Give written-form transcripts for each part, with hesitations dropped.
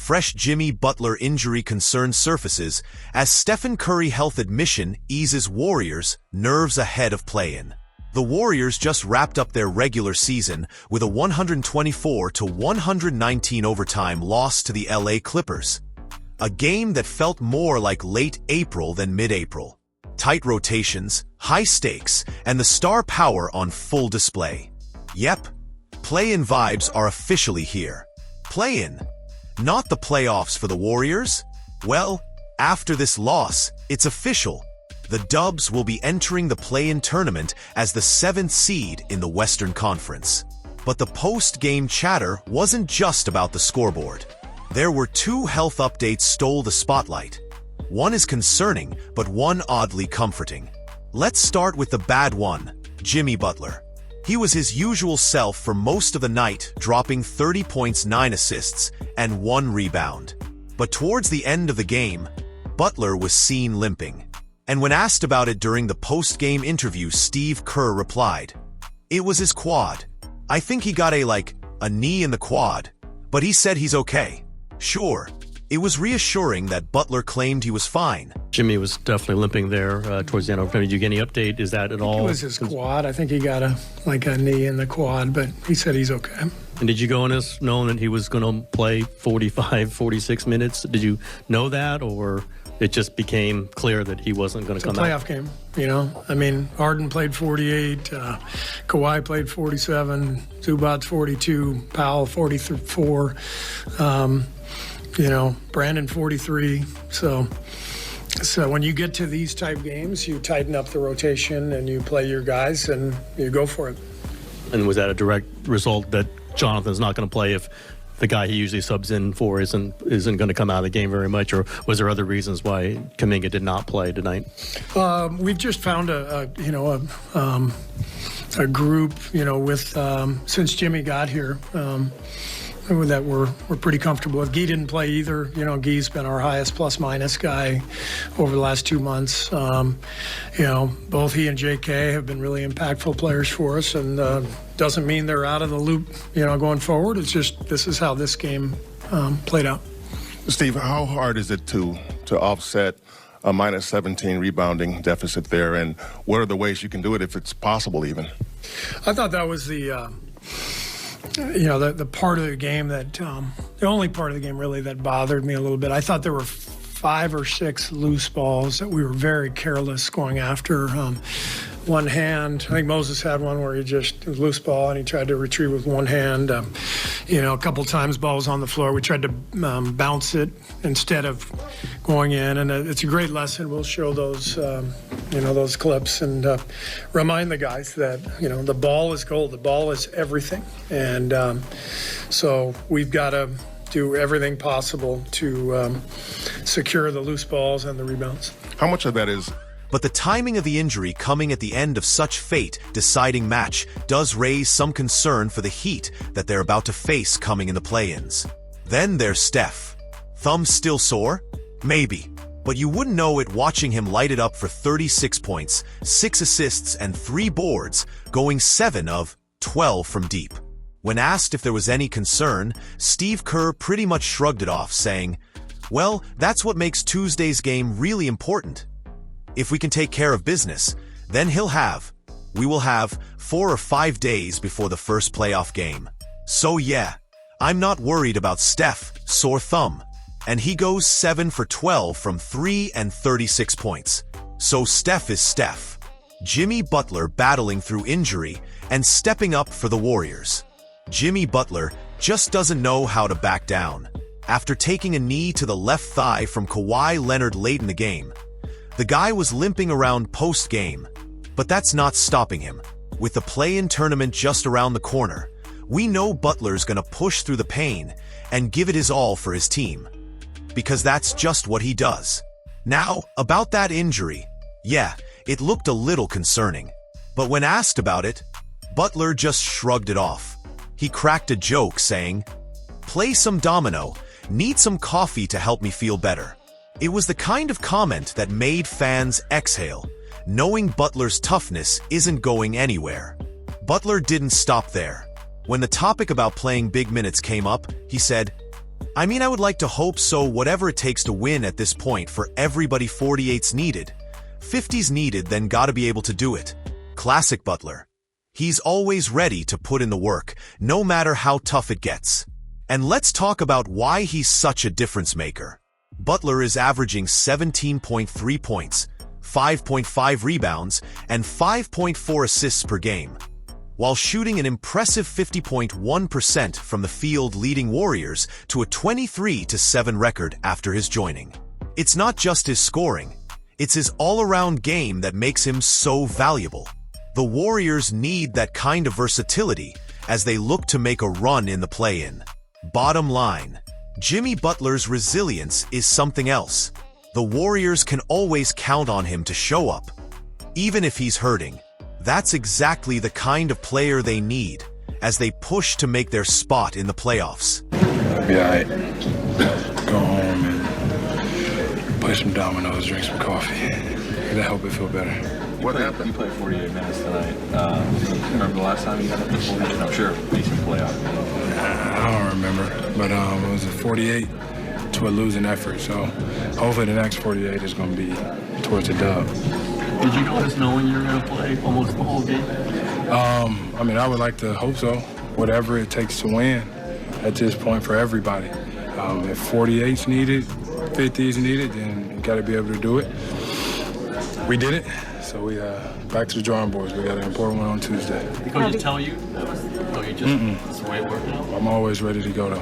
fresh Jimmy Butler injury concern surfaces as Stephen Curry health admission eases Warriors' nerves ahead of play-in. The Warriors just wrapped up their regular season with a 124-119 overtime loss to the LA Clippers. A game that felt more like late April than mid-April. Tight rotations, high stakes, and the star power on full display. Yep, play-in vibes are officially here. Play-in, not the playoffs for the Warriors? Well, after this loss, it's official. The Dubs will be entering the play-in tournament as the 7th seed in the Western Conference. But the post-game chatter wasn't just about the scoreboard. There were two health updates stole the spotlight. One is concerning, but one oddly comforting. Let's start with the bad one, Jimmy Butler. He was his usual self for most of the night, dropping 30 points, 9 assists, and 1 rebound. But towards the end of the game, Butler was seen limping. And when asked about it during the post-game interview, Steve Kerr replied, "It was his quad. I think he got a knee in the quad, but he said he's okay." Sure, it was reassuring that Butler claimed he was fine. Jimmy was definitely limping there towards the end of the game. Did you get any update? Is that at all? It was his quad. I think he got a knee in the quad, but he said he's okay. And did you go in this knowing that he was going to play 45, 46 minutes? Did you know that, or it just became clear that he wasn't going to come out? It's a playoff game, you know. I mean, Harden played 48, Kawhi played 47, Zubac's 42, Powell 44, Brandon 43. So when you get to these type games, you tighten up the rotation and you play your guys and you go for it. And was that a direct result that Jonathan's not going to play if the guy he usually subs in for isn't going to come out of the game very much, or was there other reasons why Kuminga did not play tonight? We've just found a group, with since Jimmy got here, that we're pretty comfortable with. Guy didn't play either. Guy's been our highest plus-minus guy over the last 2 months. Both he and JK have been really impactful players for us, and doesn't mean they're out of the loop, going forward. It's just this is how this game played out. Steve, how hard is it to offset a minus 17 rebounding deficit there, and what are the ways you can do it if it's possible even? I thought that was the part of the game that, the only part of the game really that bothered me a little bit. I thought there were 5 or 6 loose balls that we were very careless going after. One hand, I think Moses had one where it was a loose ball and he tried to retrieve with one hand. A couple times balls on the floor. We tried to bounce it instead of going in, and it's a great lesson. We'll show those, those clips and remind the guys that, the ball is gold. The ball is everything. And so we've got to do everything possible to secure the loose balls and the rebounds. How much of that is? But the timing of the injury coming at the end of such fate-deciding match does raise some concern for the Heat that they're about to face coming in the play-ins. Then there's Steph. Thumb still sore? Maybe. But you wouldn't know it watching him light it up for 36 points, 6 assists, and 3 boards, going 7 of 12 from deep. When asked if there was any concern, Steve Kerr pretty much shrugged it off, saying, "Well, that's what makes Tuesday's game really important. If we can take care of business, then we will have 4 or 5 days before the first playoff game. So yeah, I'm not worried about Steph, sore thumb." And he goes 7 for 12 from 3 and 36 points. So Steph is Steph. Jimmy Butler battling through injury and stepping up for the Warriors. Jimmy Butler just doesn't know how to back down. After taking a knee to the left thigh from Kawhi Leonard late in the game, the guy was limping around post-game, but that's not stopping him. With the play-in tournament just around the corner, we know Butler's gonna push through the pain and give it his all for his team. Because that's just what he does. Now, about that injury, yeah, it looked a little concerning. But when asked about it, Butler just shrugged it off. He cracked a joke saying, "Play some domino, need some coffee to help me feel better." It was the kind of comment that made fans exhale, knowing Butler's toughness isn't going anywhere. Butler didn't stop there. When the topic about playing big minutes came up, he said, I mean, I would like to hope so. Whatever it takes to win at this point, for everybody 48's needed. 50's needed, then gotta be able to do it. Classic Butler. He's always ready to put in the work, no matter how tough it gets. And let's talk about why he's such a difference maker. Butler is averaging 17.3 points, 5.5 rebounds, and 5.4 assists per game, while shooting an impressive 50.1% from the field, leading Warriors to a 23-7 record after his joining. It's not just his scoring, it's his all-around game that makes him so valuable. The Warriors need that kind of versatility as they look to make a run in the play-in. Bottom line, Jimmy Butler's resilience is something else. The Warriors can always count on him to show up, even if he's hurting. That's exactly the kind of player they need as they push to make their spot in the playoffs. Be all right. Go home and play some dominoes, drink some coffee. That'll help it feel better. What happened? You played 48 minutes tonight. Remember the last time you got up to 48? I'm sure decent playoff. I don't remember, but it was a 48 to a losing effort. So hopefully the next 48 is going to be towards the dub. Did you go this knowing you were going to play almost the whole game? I mean, I would like to hope so. Whatever it takes to win at this point for everybody. If 48's needed, 50's needed, then you got to be able to do it. We did it, so we back to the drawing boards. We got an important one on Tuesday. Did Coach tell you? That's the way it worked out? I'm always ready to go, though.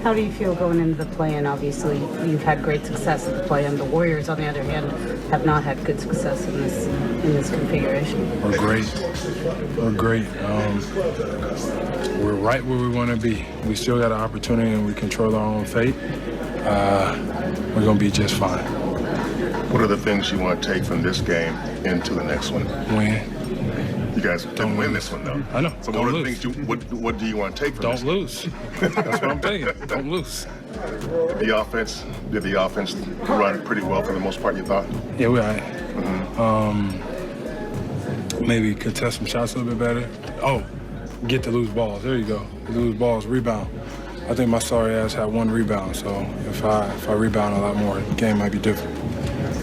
How do you feel going into the play-in? Obviously, you've had great success at the play-in. The Warriors, on the other hand, have not had good success in this configuration. We're great. We're great. We're right where we want to be. We still got an opportunity, and we control our own fate. We're going to be just fine. What are the things you want to take from this game into the next one? Win. You guys didn't win this one, though. I know. So Don't what are lose. the things what do you want to take from this? Don't lose. That's what I'm thinking. Don't lose. Did the offense run pretty well for the most part, you thought? Yeah, we're all right. Maybe contest some shots a little bit better. Oh, get to loose balls. There you go. Lose balls, rebound. I think my sorry ass had one rebound, so if I rebound a lot more, the game might be different.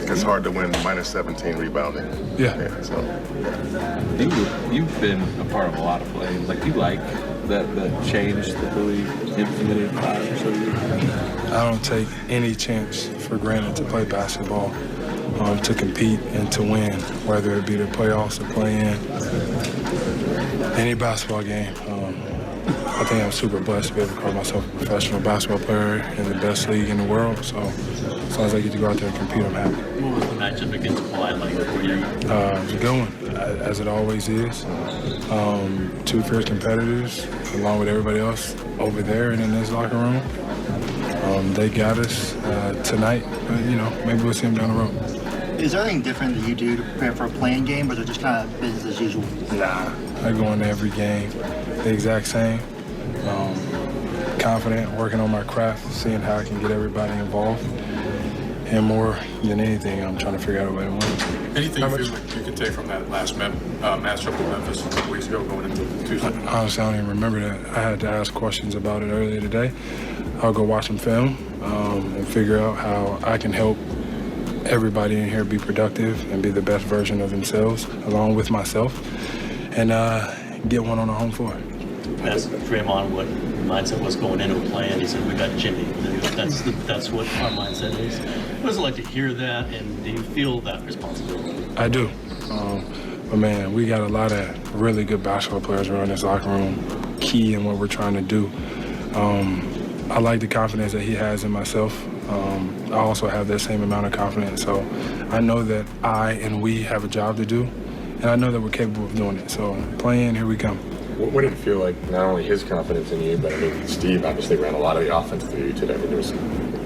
It's hard to win minus 17 rebounding. Yeah. So You've been a part of a lot of plays. Like, you like that change that really implemented 5 or so years? I don't take any chance for granted to play basketball, to compete and to win, whether it be the playoffs or play-in, any basketball game. I think I'm super blessed to be able to call myself a professional basketball player in the best league in the world. So as long as I get to go out there and compete, I'm happy. What was the matchup against Kawhi like for you? It's a good one, as it always is. Two fierce competitors, along with everybody else over there and in this locker room. They got us tonight, but, maybe we'll see them down the road. Is there anything different that you do to prepare for a playing game, or is it just kind of business as usual? Nah, I go into every game the exact same. Confident, working on my craft, seeing how I can get everybody involved. And more than anything, I'm trying to figure out a way to win. Anything you feel like you could take from that last matchup with Memphis a couple weeks ago going into Tuesday? Honestly, I don't even remember that. I had to ask questions about it earlier today. I'll go watch some film and figure out how I can help everybody in here be productive and be the best version of themselves, along with myself, and get one on the home floor. Asked Draymond what mindset was going into a plan. He said, "We got Jimmy." That's what our mindset is. What does it like to hear that, and do you feel that responsibility? I do. But man, we got a lot of really good basketball players around this locker room, key in what we're trying to do. I like the confidence that he has in myself. I also have that same amount of confidence. So I know that I and we have a job to do, and I know that we're capable of doing it. So playing, here we come. What did it feel like, not only his confidence in you, but I mean, Steve obviously ran a lot of the offense through you today. I mean, there was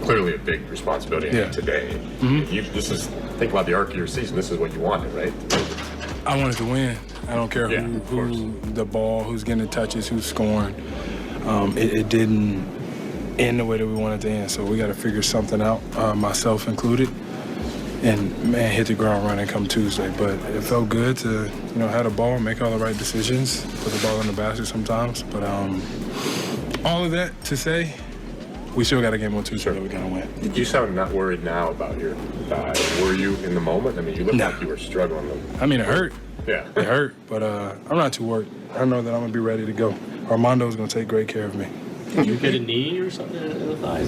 clearly a big responsibility today. Mm-hmm. Think about the arc of your season. This is what you wanted, right? I wanted to win. I don't care who the ball, who's getting the touches, who's scoring. It didn't end the way that we wanted to end, so we got to figure something out, myself included. And, man, hit the ground running come Tuesday. But it felt good to, have the ball, make all the right decisions, put the ball in the basket sometimes. But all of that to say, we still got a game on Tuesday that we got to win. You sound not worried now about your thigh. Were you in the moment? I mean, you looked like you were struggling. I mean, it hurt. Yeah. It hurt, but I'm not too worried. I know that I'm going to be ready to go. Armando's going to take great care of me. Did you get a knee or something in the thigh?